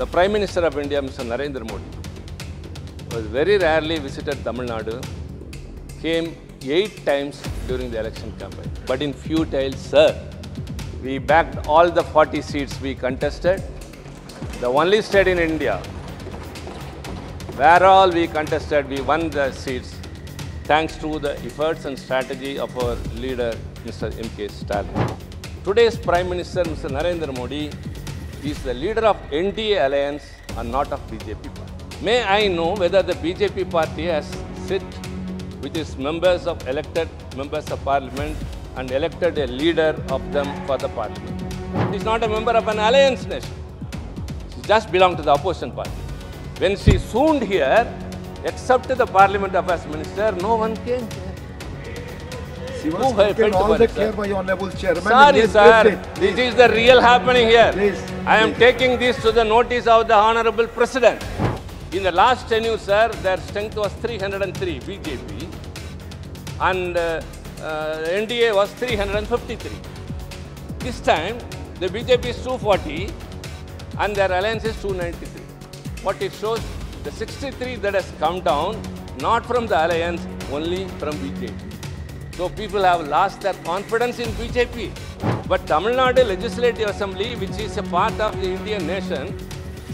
The Prime Minister of India, Mr. Narendra Modi, was very rarely visited Tamil Nadu, came 8 times during the election campaign. But in futile, sir, we backed all the 40 seats we contested. The only state in India where all we contested, we won the seats thanks to the efforts and strategy of our leader, Mr. MK Stalin. Today's Prime Minister, Mr. Narendra Modi, is the leader of NDA alliance and not of BJP party. May I know whether the BJP party has sit with its members of elected members of parliament and elected a leader of them for the parliament. She is not a member of an alliance nation. She just belongs to the opposition party. When she swooned here, except the parliament affairs minister, no one came here. She was taken all the care by Honorable Chairman. Sorry, sir. This is the real happening here. Please, I am taking this to the notice of the Honorable President. In the last tenure, sir, their strength was 303 BJP and NDA was 353. This time, the BJP is 240 and their alliance is 293. What it shows, the 63 that has come down, not from the alliance, only from BJP. So people have lost their confidence in BJP. But Tamil Nadu Legislative Assembly, which is a part of the Indian nation,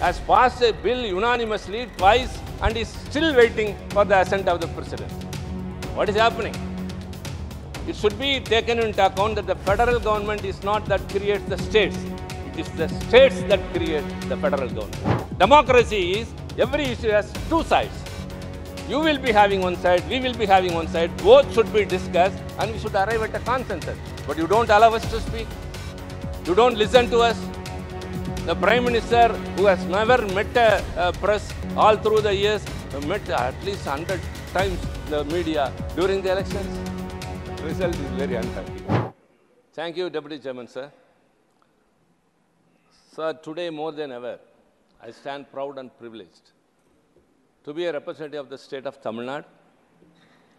has passed a bill unanimously twice and is still waiting for the assent of the President. What is happening? It should be taken into account that the federal government is not that creates the states. It is the states that create the federal government. Democracy is every issue has two sides. You will be having one side, we will be having one side. Both should be discussed and we should arrive at a consensus. But you don't allow us to speak. You don't listen to us. The Prime Minister, who has never met a press all through the years, met at least 100 times the media during the elections. The result is very unhappy. Thank you, Deputy Chairman, sir. Sir, today more than ever, I stand proud and privileged to be a representative of the state of Tamil Nadu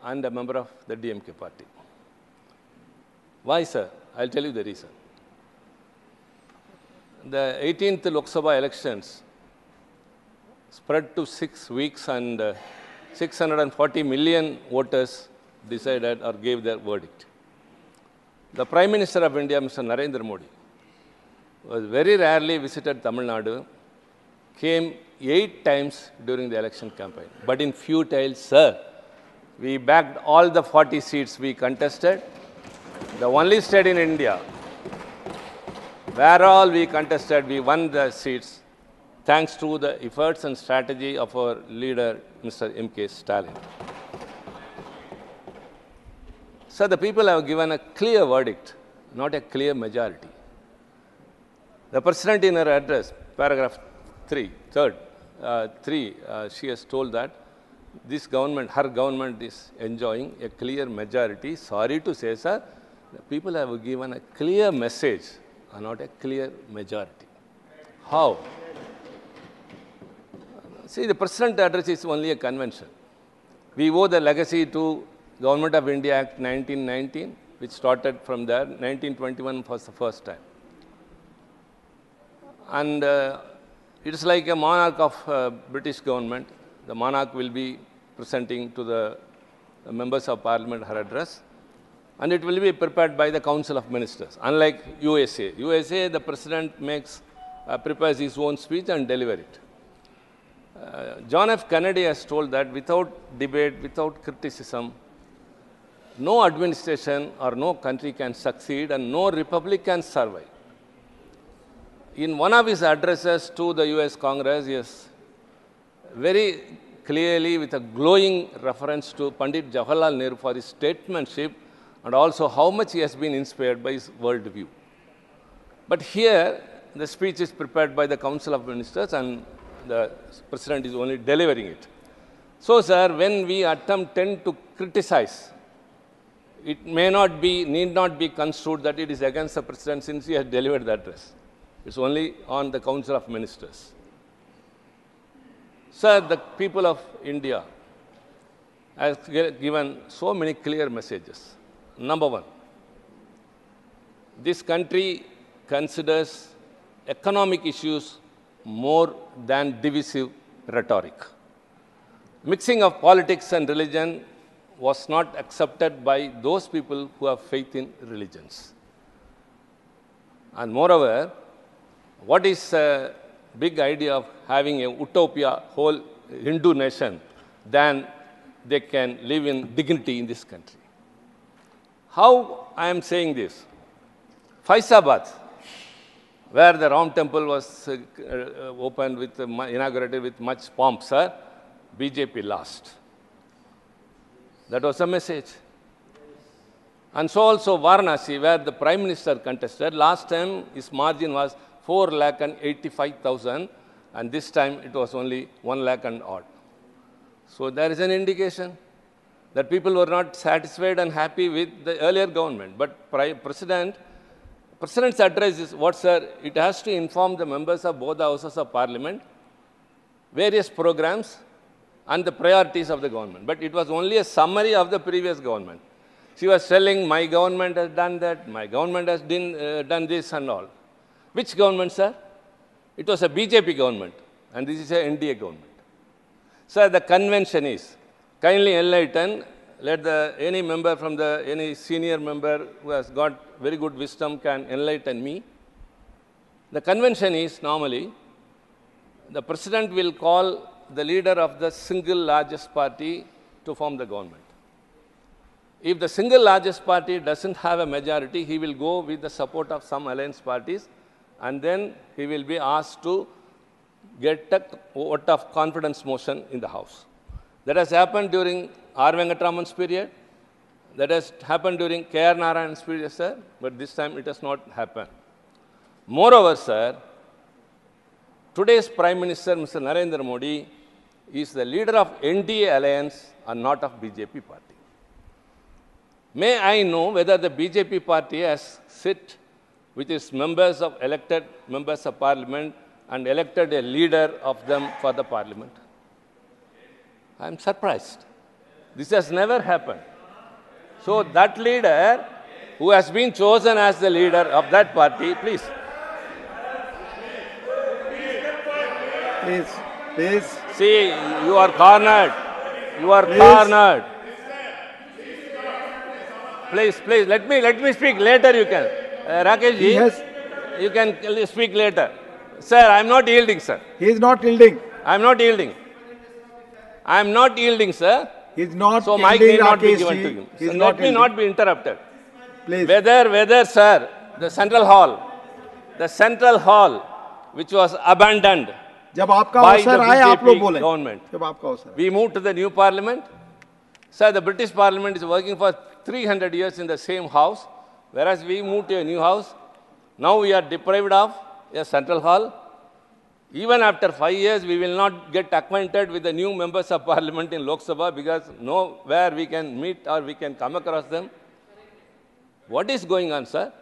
and a member of the DMK party. Why, sir? I'll tell you the reason. The 18th Lok Sabha elections spread to 6 weeks and 640 million voters decided or gave their verdict. The Prime Minister of India, Mr. Narendra Modi, was very rarely visited Tamil Nadu, came 8 times during the election campaign. But in futile, sir, we backed all the 40 seats we contested. The only state in India where all we contested, we won the seats thanks to the efforts and strategy of our leader, Mr. MK Stalin. So the people have given a clear verdict, not a clear majority. The President in her address, paragraph 3, she has told that this government, her government is enjoying a clear majority. Sorry to say, sir, the people have given a clear message and not a clear majority. How? See, the President address is only a convention. We owe the legacy to Government of India Act 1919, which started from there. 1921 was the first time. And it is like a monarch of British government. The monarch will be presenting to the members of parliament her address, and it will be prepared by the Council of Ministers. Unlike USA. USA, the president prepares his own speech and delivers it. John F. Kennedy has told that without debate, without criticism, no administration or no country can succeed and no republic can survive. In one of his addresses to the US Congress, he has very clearly, with a glowing reference to Pandit Jawaharlal Nehru for his statesmanship and also how much he has been inspired by his worldview. But here, the speech is prepared by the Council of Ministers and the President is only delivering it. So, sir, when we tend to criticize, it need not be construed that it is against the President since he has delivered the address. It's only on the Council of Ministers. Sir, the people of India has given so many clear messages. Number one, this country considers economic issues more than divisive rhetoric. Mixing of politics and religion was not accepted by those people who have faith in religions. And moreover, what is a big idea of having a utopia, whole Hindu nation, than they can live in dignity in this country? How I am saying this? Faizabad, where the Ram temple was opened with, inaugurated with much pomp, sir, BJP lost. That was a message. And so also Varanasi, where the Prime Minister contested, last time his margin was 4,85,000, and this time it was only 1 lakh and odd. So there is an indication that people were not satisfied and happy with the earlier government. But President's address is what, sir? It has to inform the members of both the houses of Parliament, various programs, and the priorities of the government. But it was only a summary of the previous government. She was telling, my government has done that, my government has done this and all. Which government, sir? It was a BJP government, and this is an NDA government. Sir, the convention is, kindly enlighten, let any member from any senior member who has got very good wisdom can enlighten me. The convention is normally, the President will call the leader of the single largest party to form the government. If the single largest party doesn't have a majority, he will go with the support of some alliance parties, and then he will be asked to get a vote of confidence motion in the House. That has happened during R. Venkatraman's period. That has happened during K.R. Narayan's period, sir, but this time it has not happened. Moreover, sir, today's Prime Minister, Mr. Narendra Modi, is the leader of NDA alliance and not of BJP party. May I know whether the BJP party has sit with its members of elected members of Parliament and elected a leader of them for the Parliament? I am surprised. This has never happened. So that leader who has been chosen as the leader of that party, please. Please. See, you are cornered. You are cornered. Please, let me speak. Later you can. Rakesh ji, you can speak later. Sir, I am not yielding, sir. He is not yielding. I am not yielding. I am not yielding, sir. He is not so yielding. So mic need not be given to him. So let me not be interrupted. Please. Whether, sir, the central hall, which was abandoned by the BJP government, we moved to the new parliament. Sir, the British Parliament is working for 300 years in the same house, whereas we moved to a new house. Now we are deprived of a central hall. Even after 5 years, we will not get acquainted with the new members of Parliament in Lok Sabha because nowhere we can meet or we can come across them. What is going on, sir?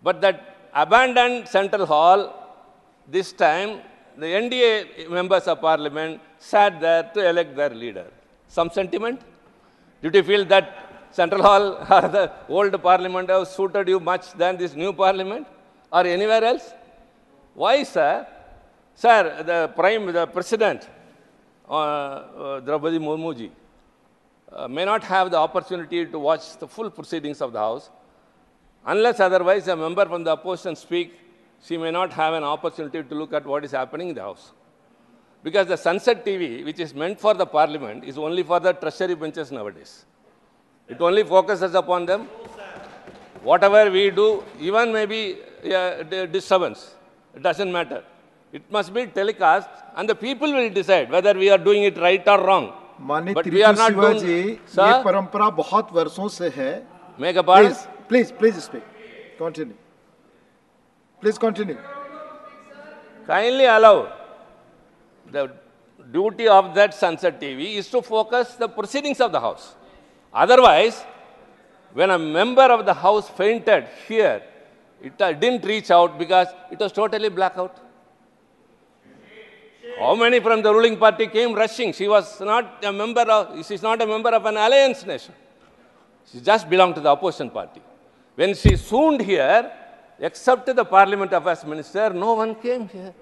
But that abandoned central hall, this time, the NDA members of Parliament sat there to elect their leader. Some sentiment? Did you feel that Central Hall or the old Parliament House suited you much than this new Parliament or anywhere else? Why, sir? Sir, the President, Draupadi Murmu ji, may not have the opportunity to watch the full proceedings of the House. Unless otherwise a member from the opposition speak, she may not have an opportunity to look at what is happening in the House. Because the Sunset TV, which is meant for the Parliament, is only for the treasury benches nowadays. It only focuses upon them. Whatever we do, even maybe disturbance, it doesn't matter. It must be telecast, and the people will decide whether we are doing it right or wrong. But we are not doing it. Sir, ये परंपरा बहुत वर्षों से है. Make a pardon? Please speak. Continue. Please continue. Kindly allow. The duty of that Sunset TV is to focus the proceedings of the House. Otherwise, when a member of the House fainted here, it didn't reach out because it was totally blackout. How many from the ruling party came rushing? She was not a member of, she's not a member of an alliance nation. She just belonged to the opposition party. When she swooned here, except the Parliament Affairs Minister, no one came here.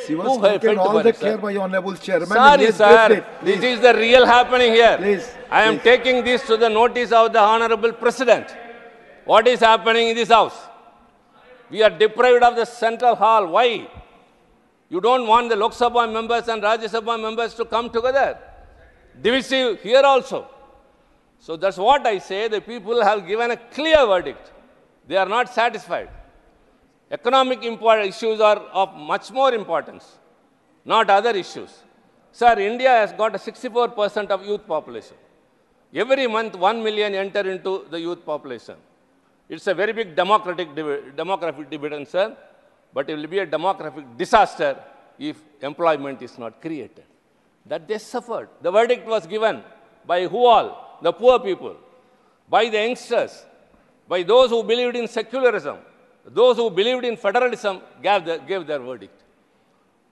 He was Who felt taken all for the it, sir? care by Honorable Chairman. and Sorry, he has sir. briefed it. This Please. is the real happening here. Please, I am please. taking this to the notice of the Honorable President. What is happening in this house? We are deprived of the central hall. Why? You don't want the Lok Sabha members and Rajya Sabha members to come together. Divisive here also. So that's what I say. The people have given a clear verdict. They are not satisfied. Economic issues are of much more importance, not other issues. Sir, India has got a 64% of youth population. Every month, 1 million enter into the youth population. It's a very big demographic dividend, sir, but it will be a demographic disaster if employment is not created. That they suffered. The verdict was given by who all? The poor people, by the youngsters, by those who believed in secularism, those who believed in federalism gave their verdict.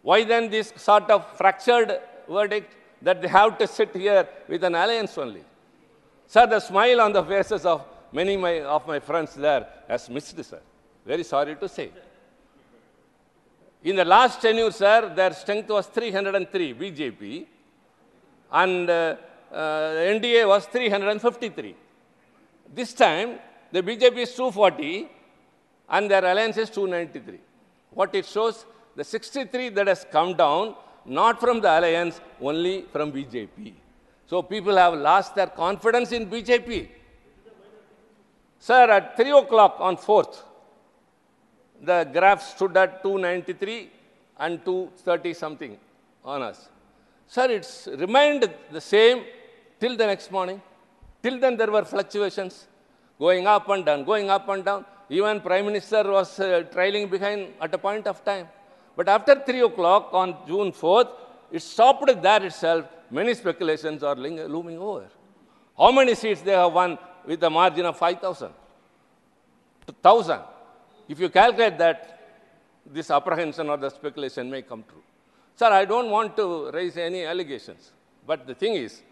Why then this sort of fractured verdict that they have to sit here with an alliance only? Sir, the smile on the faces of many of my friends there has missed, sir. Very sorry to say. In the last tenure, sir, their strength was 303, BJP, and NDA was 353. This time, the BJP is 240, and their alliance is 293. What it shows, the 63 that has come down, not from the alliance, only from BJP. So people have lost their confidence in BJP. Sir, at 3 o'clock on 4th, the graph stood at 293 and 230 something on us. Sir, it's remained the same till the next morning. Till then there were fluctuations, going up and down, going up and down. Even Prime Minister was trailing behind at a point of time. But after 3 o'clock on June 4th, it stopped there itself. Many speculations are looming over. How many seats they have won with a margin of 5,000? 1,000. If you calculate that, this apprehension or the speculation may come true. Sir, I don't want to raise any allegations. But the thing is,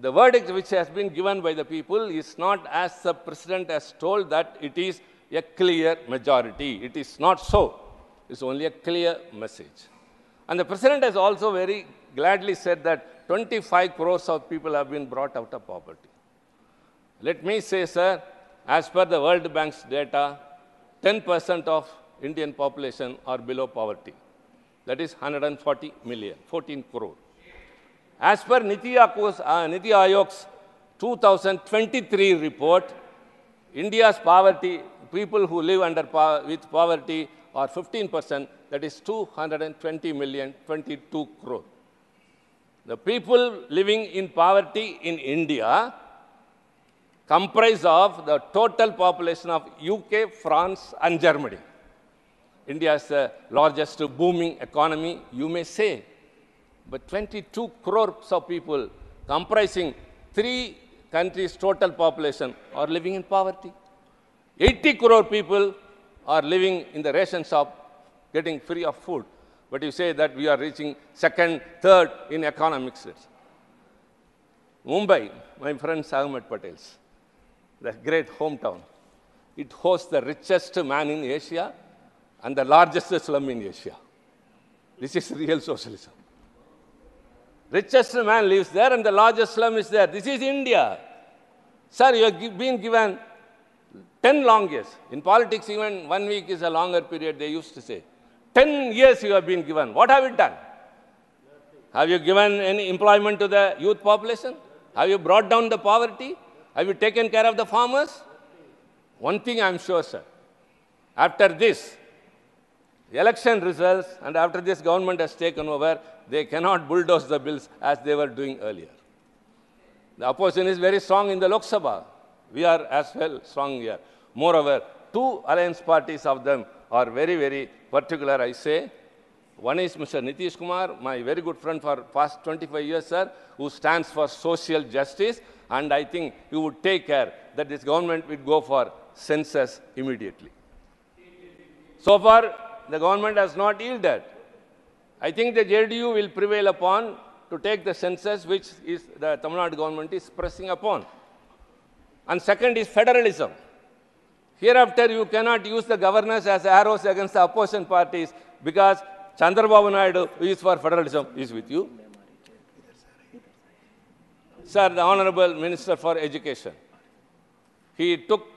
the verdict which has been given by the people is not as the President has told that it is a clear majority. It is not so. It's only a clear message. And the President has also very gladly said that 25 crores of people have been brought out of poverty. Let me say, sir, as per the World Bank's data, 10% of Indian population are below poverty. That is 140 million, 14 crore. As per Niti Ayog's 2023 report, India's poverty, people who live with poverty are 15%, that is 220 million, 22 crore. The people living in poverty in India comprise of the total population of UK, France, and Germany. India is the largest booming economy, you may say. But 22 crores of people comprising 3 countries' total population are living in poverty. 80 crore people are living in the ration shop, getting free of food. But you say that we are reaching second, third in economic states. Mumbai, my friend Ahmed Patel's, the great hometown, it hosts the richest man in Asia and the largest slum in Asia. This is real socialism. Richest man lives there and the largest slum is there. This is India. Sir, you have been given 10 long years. In politics, even 1 week is a longer period, they used to say. 10 years you have been given. What have you done? Have you given any employment to the youth population? Have you brought down the poverty? Have you taken care of the farmers? One thing I am sure, sir. After this, the election results and after this government has taken over, they cannot bulldoze the bills as they were doing earlier. The opposition is very strong in the Lok Sabha. We are as well strong here. Moreover, 2 alliance parties of them are very, very particular, I say. One is Mr. Nitish Kumar, my very good friend for past 25 years, sir, who stands for social justice. And I think he would take care that this government will go for census immediately. So far, the government has not yielded. I think the JDU will prevail upon to take the census, which is the Tamil Nadu government is pressing upon. And second is federalism. Hereafter, you cannot use the governors as arrows against the opposition parties because Chandrababu Naidu, who is for federalism, is with you. Sir, the Honorable Minister for Education, he took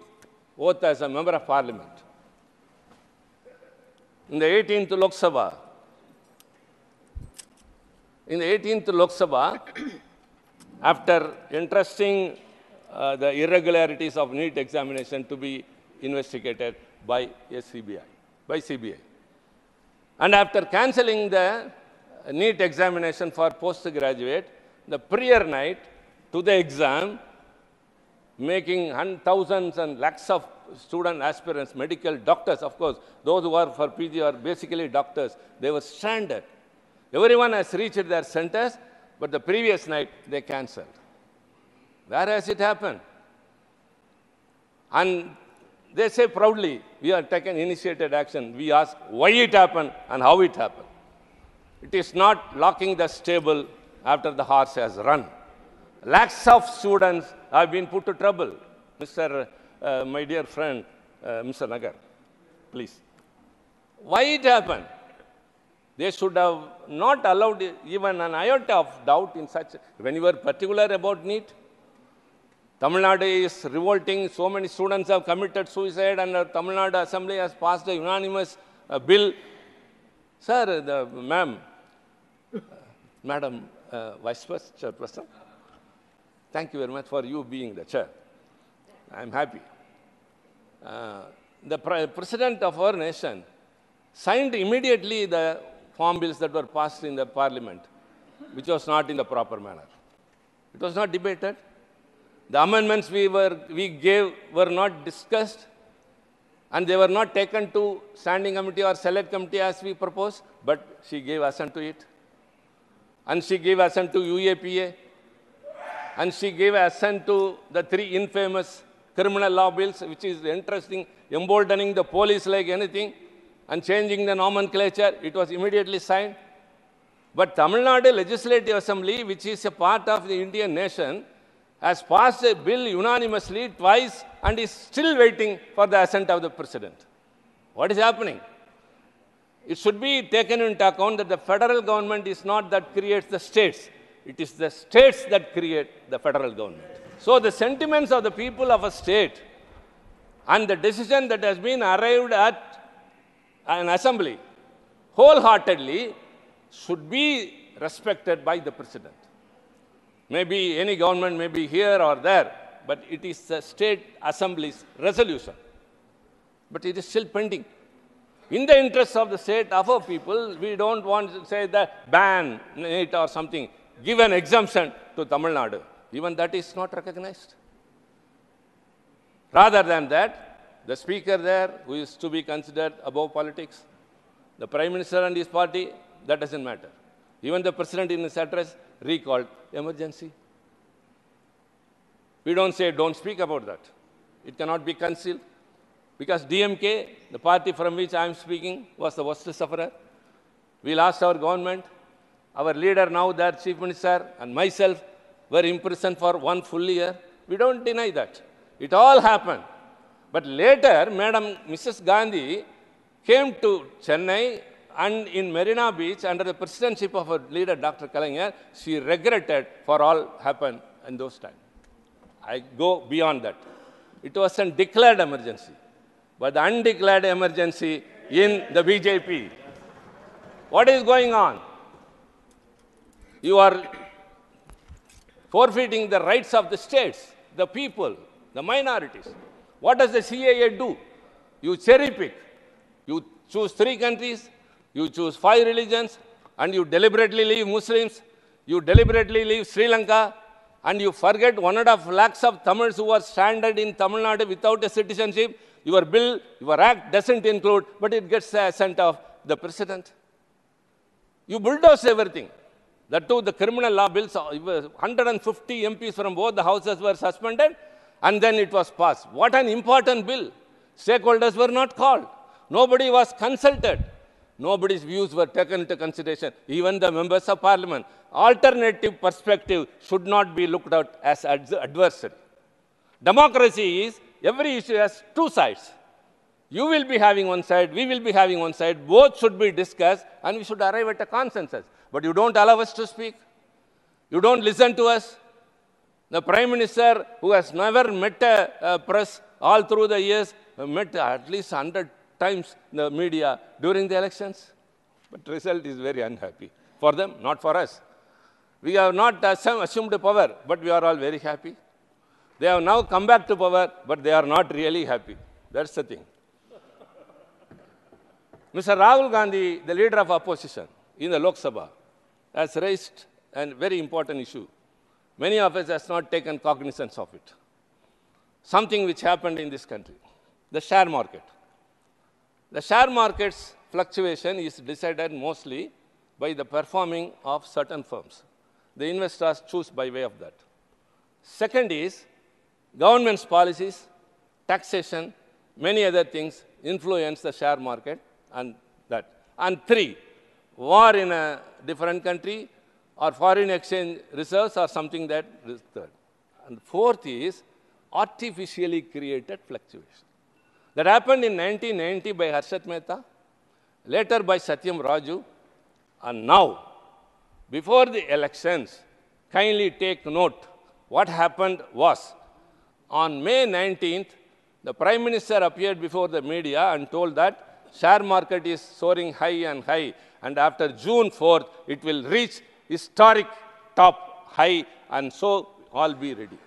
oath as a member of Parliament. In the 18th Lok Sabha, after entrusting the irregularities of NEET examination to be investigated by CBI. And after cancelling the NEET examination for postgraduate, the prior night to the exam, making thousands and lakhs of student aspirants, medical doctors, of course, those who are for PG are basically doctors, they were stranded. Everyone has reached their centers, but the previous night they cancelled. Where has it happened? And they say proudly, we have taken initiated action. We ask why it happened and how it happened. It is not locking the stable after the horse has run. Lakhs of students have been put to trouble. My dear friend, Mr. Nagar, please. Why it happened? They should have not allowed even an iota of doubt in such. When you were particular about NEET, Tamil Nadu is revolting. So many students have committed suicide, and the Tamil Nadu Assembly has passed a unanimous bill. Sir, Madam Vice Chairperson, thank you very much for you being the chair. I am happy. The President of our nation signed immediately the farm bills that were passed in the Parliament, which was not in the proper manner. It was not debated. The amendments we gave were not discussed, and they were not taken to standing committee or select committee as we proposed, but she gave assent to it. And she gave assent to UAPA, and she gave assent to the 3 infamous criminal law bills, which is interesting, emboldening the police like anything, and changing the nomenclature. It was immediately signed. But Tamil Nadu Legislative Assembly, which is a part of the Indian nation, has passed a bill unanimously twice and is still waiting for the assent of the President. What is happening? It should be taken into account that the federal government is not that creates the states. It is the states that create the federal government. So the sentiments of the people of a state and the decision that has been arrived at an assembly wholeheartedly should be respected by the President. Maybe any government may be here or there, but it is the state assembly's resolution. But it is still pending. In the interest of the state, of our people, we don't want to say that ban it or something. Give an exemption to Tamil Nadu. Even that is not recognized. Rather than that, the speaker there, who is to be considered above politics, the Prime Minister and his party, that doesn't matter. Even the President in his address recalled emergency. We don't say, don't speak about that. It cannot be concealed. Because DMK, the party from which I am speaking, was the worst sufferer. We lost our government. Our leader, now their Chief Minister, and myself were imprisoned for 1 full year. We don't deny that. It all happened. But later, Mrs. Gandhi came to Chennai, and in Marina Beach, under the presidency of her leader, Dr. Kalaignar, she regretted for all happened in those times. I go beyond that. It was a declared emergency. But the undeclared emergency in the BJP. What is going on? You are forfeiting the rights of the states, the people, the minorities. What does the CAA do? You cherry pick. You choose 3 countries, you choose 5 religions, and you deliberately leave Muslims, you deliberately leave Sri Lanka, and you forget 1.5 lakhs of Tamils who are stranded in Tamil Nadu without a citizenship. Your bill, your act doesn't include, but it gets the assent of the President. You bulldoze everything. That too, the criminal law bills, 150 MPs from both the houses were suspended, and then it was passed. What an important bill. Stakeholders were not called. Nobody was consulted. Nobody's views were taken into consideration, even the members of Parliament. Alternative perspective should not be looked at as adversary. Democracy is, every issue has 2 sides. You will be having one side, we will be having one side. Both should be discussed, and we should arrive at a consensus. But you don't allow us to speak. You don't listen to us. The Prime Minister, who has never met a press all through the years, met at least 100 times the media during the elections. But the result is very unhappy. For them, not for us. We have not assumed power, but we are all very happy. They have now come back to power, but they are not really happy. That's the thing. Mr. Rahul Gandhi, the leader of opposition in the Lok Sabha, has raised a very important issue. Many of us have not taken cognizance of it. Something which happened in this country, the share market. The share market's fluctuation is decided mostly by the performing of certain firms. The investors choose by way of that. Second is government's policies, taxation, many other things influence the share market and that. And three, war in a different country or foreign exchange reserves or something that is third. And fourth is artificially created fluctuation. That happened in 1990 by Harshad Mehta, later by Satyam Raju, and now, before the elections, kindly take note, what happened was, on May 19th, the Prime Minister appeared before the media and told that share market is soaring high and high, and after June 4th, it will reach historic top high, and so all be ready.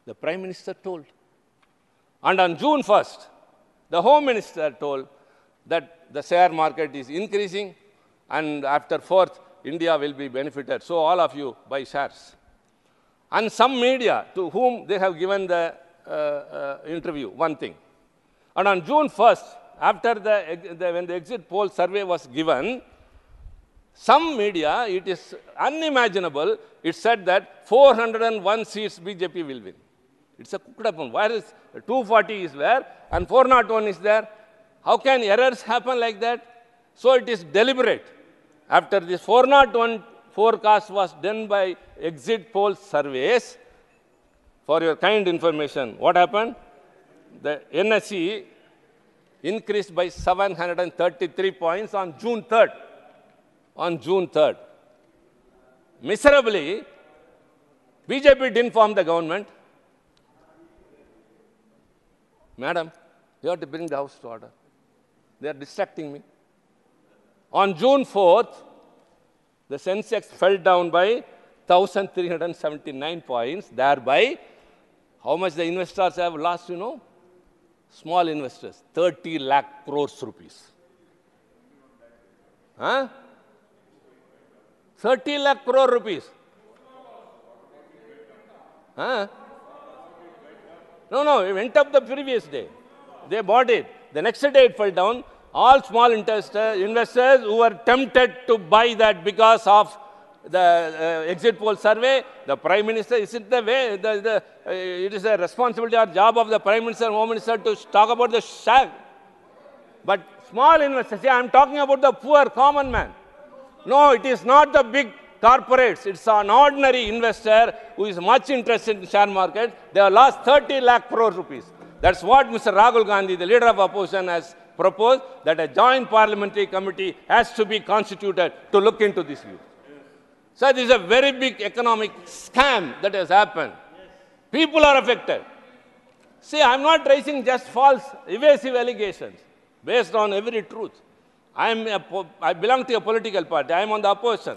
The Prime Minister told. And on June 1st, the Home Minister told that the share market is increasing, and after 4th, India will be benefited. So all of you buy shares. And some media to whom they have given the interview, one thing. And on June 1st, after when the exit poll survey was given, some media, it is unimaginable, it said that 401 seats BJP will win. It's a cooked up one. Where is 240 is there and 401 is there? How can errors happen like that? So it is deliberate. After this 401 forecast was done by exit poll surveys, for your kind information, what happened? The NSE increased by 733 points on June 3rd. On June 3rd. Miserably, BJP didn't form the government. Madam, you have to bring the house to order. They are distracting me. On June 4th, the Sensex fell down by 1,379 points. Thereby, how much the investors have lost, you know? Small investors, 30 lakh crores rupees. Huh? 30 lakh crore rupees. Huh? No, it went up the previous day. They bought it. The next day it fell down. All small investors who were tempted to buy that because of the exit poll survey, the Prime Minister, is it the way, it is a responsibility or job of the Prime Minister and Home Minister to talk about the share. But small investors, I am talking about the poor common man. No, it is not the big corporates. It's an ordinary investor who is much interested in the share market. They have lost 30 lakh crore rupees. That's what Mr. Rahul Gandhi, the leader of opposition, has proposed, that a joint parliamentary committee has to be constituted to look into this view. So this is a very big economic scam that has happened. People are affected. See, I'm not raising just false, evasive allegations based on every truth. I belong to a political party. I am on the opposition.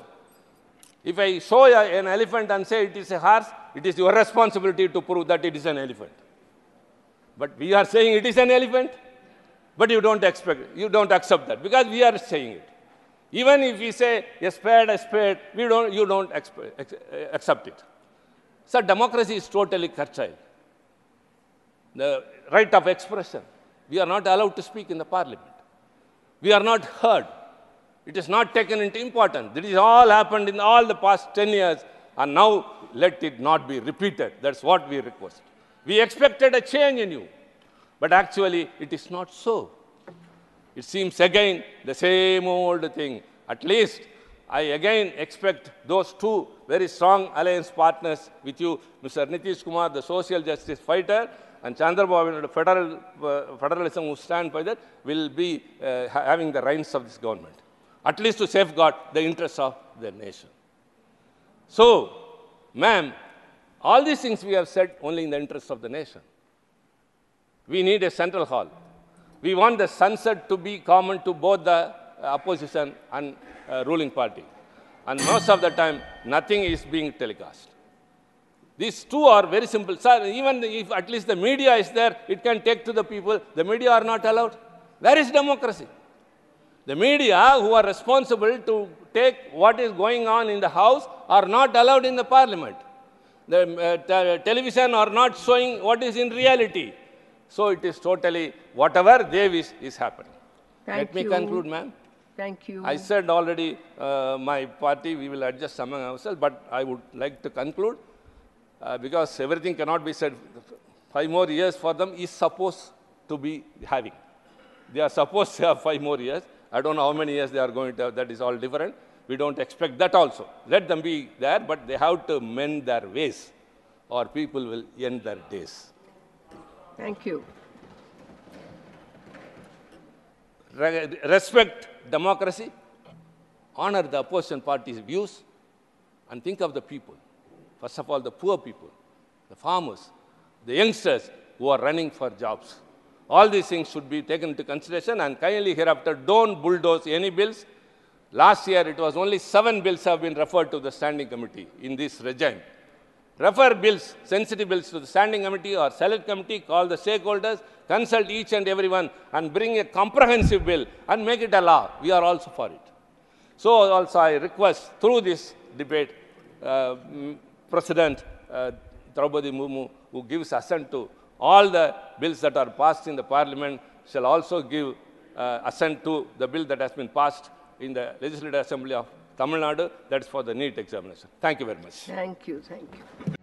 If I show an elephant and say it is a horse, it is your responsibility to prove that it is an elephant. But we are saying it is an elephant, but you don't accept that because we are saying it. Even if we say a spade, you don't accept it. So democracy is totally curtailed. The right of expression. We are not allowed to speak in the parliament. We are not heard. It is not taken into importance. This all happened in all the past 10 years, and now let it not be repeated. That's what we request. We expected a change in you, but actually it is not so. It seems again the same old thing. At least I again expect those two very strong alliance partners with you, Mr. Nitish Kumar, the social justice fighter, and Chandrababu, federalism who stand by that, will be having the reins of this government, at least to safeguard the interests of the nation. So, ma'am, all these things we have said only in the interest of the nation. We need a central hall. We want the sunset to be common to both the opposition and ruling party. And most of the time, nothing is being telecast. These two are very simple. Sir, even if at least the media is there, it can take to the people. The media are not allowed. Where is democracy? The media who are responsible to take what is going on in the house are not allowed in the parliament. The television are not showing what is in reality. So it is totally whatever they wish is happening. Let me conclude, ma'am. Thank you. I said already, my party, we will adjust among ourselves, but I would like to conclude because everything cannot be said. 5 more years for them is supposed to be having. They are supposed to have 5 more years. I don't know how many years they are going to have. That is all different. We don't expect that also. Let them be there, but they have to mend their ways or people will end their days. Thank you. Respect democracy, honor the opposition party's views, and think of the people. First of all, the poor people, the farmers, the youngsters who are running for jobs. All these things should be taken into consideration, and kindly hereafter don't bulldoze any bills. Last year, it was only 7 bills have been referred to the standing committee in this regime. Refer bills, sensitive bills to the standing committee or select committee, call the stakeholders, consult each and everyone and bring a comprehensive bill and make it a law. We are also for it. So also I request through this debate, President Draupadi Murmu, who gives assent to all the bills that are passed in the parliament, shall also give assent to the bill that has been passed in the Legislative Assembly of Tamil Nadu, that is for the NEET examination. Thank you very much. Thank you. Thank you.